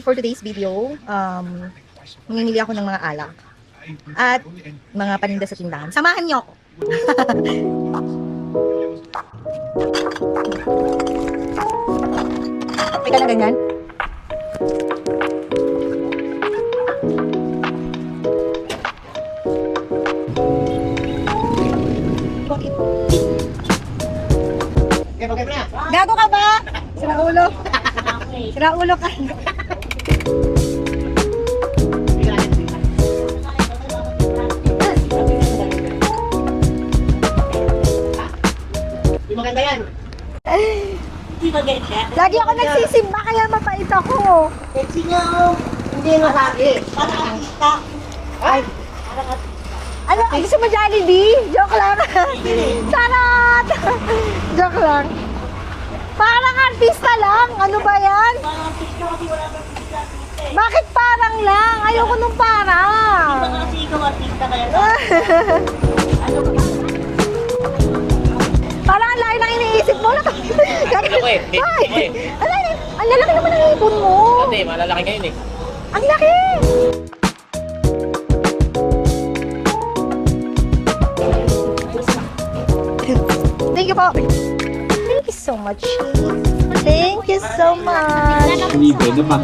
for today's video, mamimili ako ng mga alak at mga paninda sa tindahan. Samahan niyo ako. Teka na ganyan. Gago ka ba? Sira ulo. Sira ulo ka. Hindi maganda yan. Hindi maganda. Lagi ako nagsisimba kaya mapait ako. Kasi nga, Hindi masabi. parang artista. Ay, Parang artista. Ano? Gusto mo Jollibee? Joke lang. Sarap! Joke lang. Parang artista lang. Ano ba yan? Parang artista kasi wala kang artista. Bakit parang lang? Ayoko nung parang. Baka kasi ikaw artista kaya ka. Ano ka ba? Parang ang layo ng iniisip mo. Ano ko eh? Ay! Ang lalaki naman ng ipon mo. Hindi, malalaki ngayon eh. Ang laki! Thank you po. Thank you so much. Thank you so much. Libre naman.